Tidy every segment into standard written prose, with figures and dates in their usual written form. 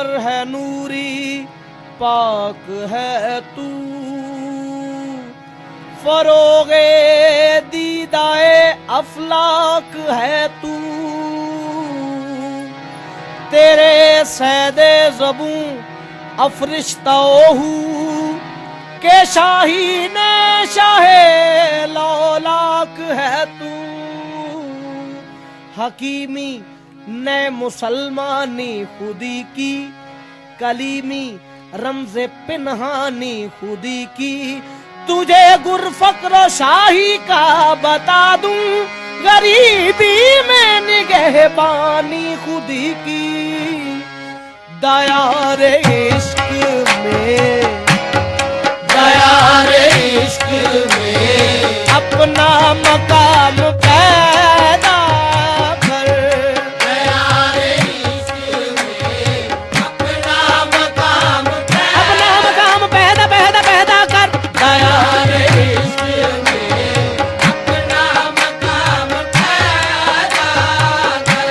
अतहर है नूरी, पाक है तू। फरोगे दीदाए अफलाक है तू। तेरे सैदे ज़बूं अफरिश्ताओहू के शाहीन शाहे लौलाक है तू। हकीमी ने मुसलमानी खुदी की, कलीमी रमज़े पिन्हानी खुदी की। तुझे गुरफक्र शाही का बता दूं, गरीबी में निगहबानी खुदी की। दया रे इश्क में, दया रे इश्क में अपना मकाम पैदा कर। दया रे इश्क में अपना मकाम पैदा कर। दया रे इश्क में अपना मकाम पैदा कर।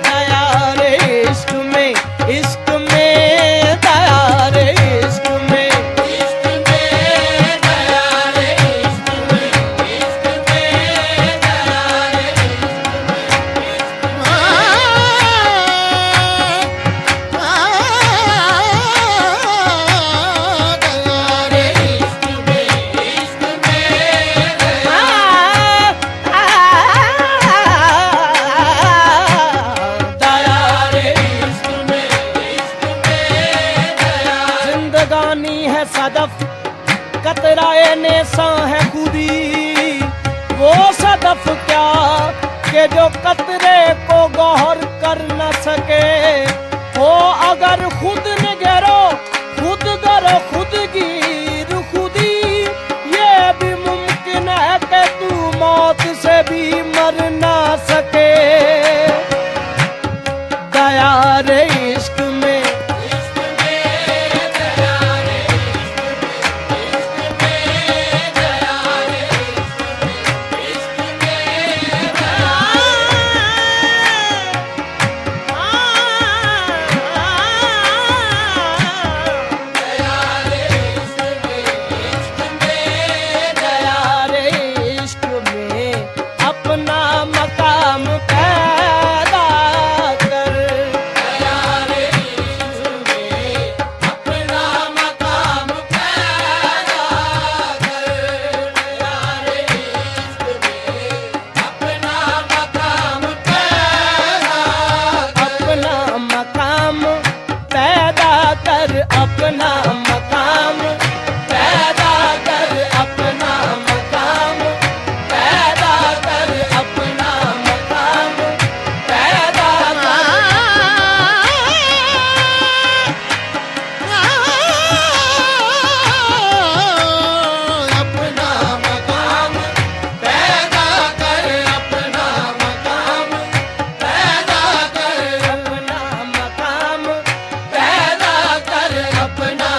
दया रे इश्क में, इश्क में दया रे इश्क में, इश्क में दया रे इश्क में, इश्क में दया रे इश्क सदफ कतराए नेसा है खुदी। वो सदफ क्या कि जो कतरे को गौहर कर न सके। हो अगर खुद निगरो खुद करो खुद गिर खुदी। ये भी मुमकिन है कि तू मौत से भी मर ना सके। दया रे इश्क में, अपना मकाम पैदा कर, अपना मकाम पैदा कर, अपना मकाम पैदा कर। अपना मकाम पैदा कर, अपना मकाम पैदा कर, अपना मकाम पैदा कर, अपना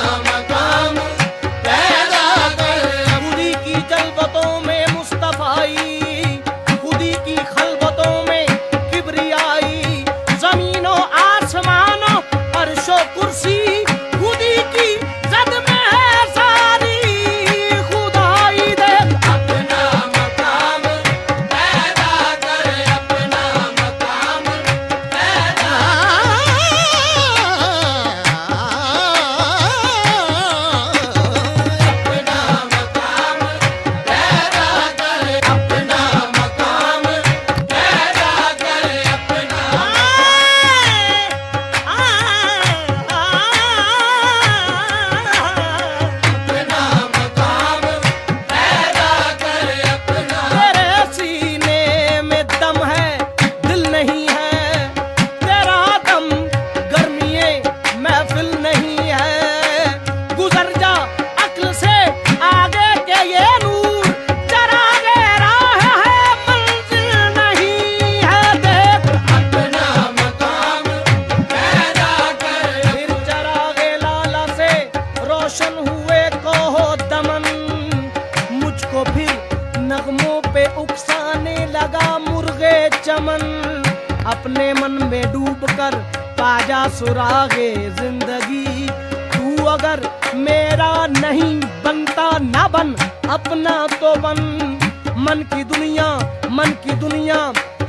सुरागे जिंदगी। तू अगर मेरा नहीं बनता ना बन, अपना तो बन। मन की दुनिया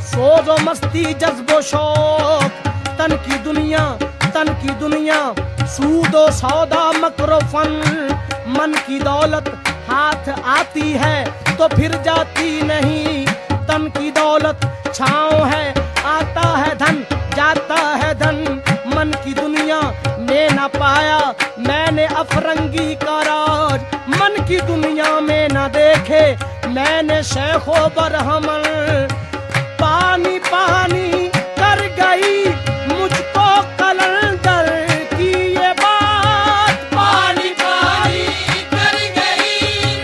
सोजो मस्ती जज्बो शौक। तन की दुनिया सूदो सौदा मकरो फन। मन की दौलत हाथ आती है तो फिर जाती नहीं। तन की दौलत छाँव है, आता है धन जाता है धन। मन की दुनिया में न पाया मैंने अफरंगी का राज। मन की दुनिया में न देखे मैंने शेखो बरहमन। पानी पानी कर गई मुझको कलंदर की ये बात। पानी पानी कर गई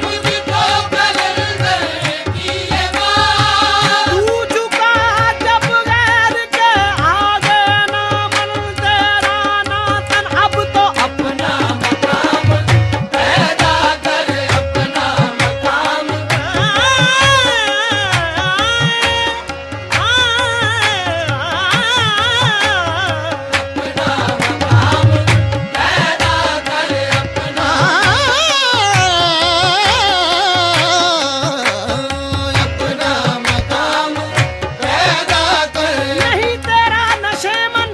मुझको कलंदर की ये बात। तू झुका जब गैर के आगे ना मन तेरा ना तन। अब तो अपना मकाम पैदा कर, अपना मकाम अपना मकाम पैदा कर, अपना अपना मकाम पैदा कर। नहीं तेरा नशेमन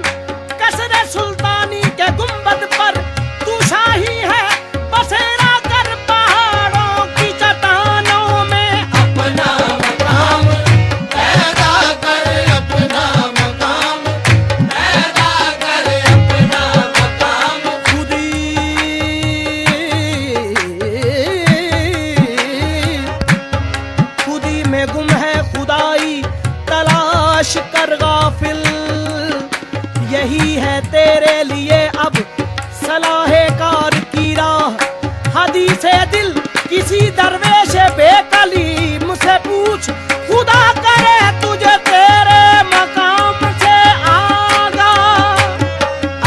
कसरे सुल्तानी के गुंबद पर। तू शाही है बसेरा कर पहाड़ों की चट्टानों में। अपना मकाम पैदा कर, अपना मकाम पैदा कर, अपना मकाम खुदी में गुम है खुदाई तलाश कर गाफिल। यही है तेरे लिए अब सलाहे कार की राह। हदीसे दिल किसी दरवेश बेकलीम से पूछ। खुदा करे तुझे तेरे मकाम से आगा।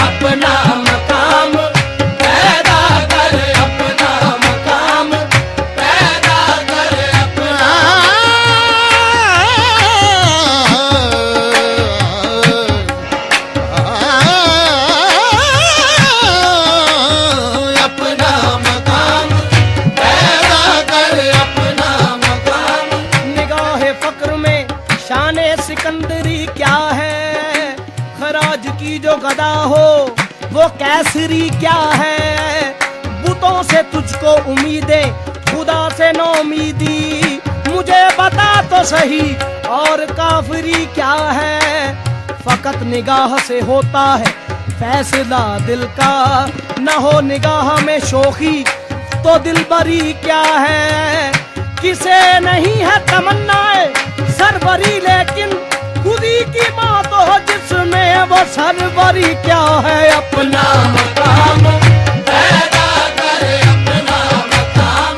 अपना मकाम पैदा कर, अपना मकाम पैदा कर, अपना अपना मकाम पैदा कर, अपना मकाम। निगाहे फक्र में शाने सिकंदरी क्या है। खराज की जो गदा हो वो कैसरी क्या है। बुतों से तुझको उम्मीदें खुदा से नौमीदी। मुझे बता तो सही और काफिरी क्या है। फकत निगाह से होता है फैसला दिल का। न हो निगाह में शोखी तो दिलबरी क्या है। किसे नहीं है तमन्नाए सरबरी, लेकिन खुदी की मौत हो जिसमें वो सरबरी क्या है। अपना मकाम पैदा कर, अपना मकाम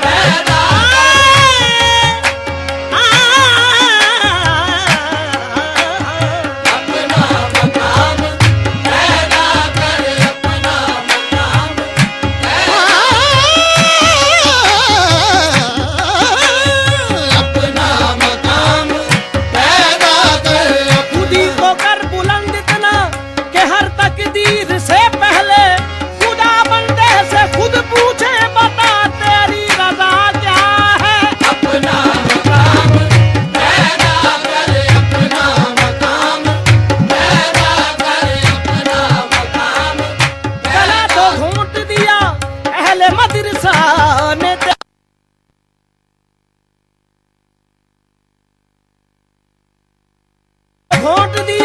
पैदा अपना मकाम पैदा कर, अपना मकाम अपना मकाम पैदा कर। खुदी को कर बुलंद इतना कि हर तकदीर से पहले खुदा बंदे से खुद पूछे बता तेरी रजा क्या है। अपना मकाम पैदा कर, अपना मकाम पैदा कर, अपना मकाम गला तो घोंट दिया अहले मदरसा ने। घोंट दिया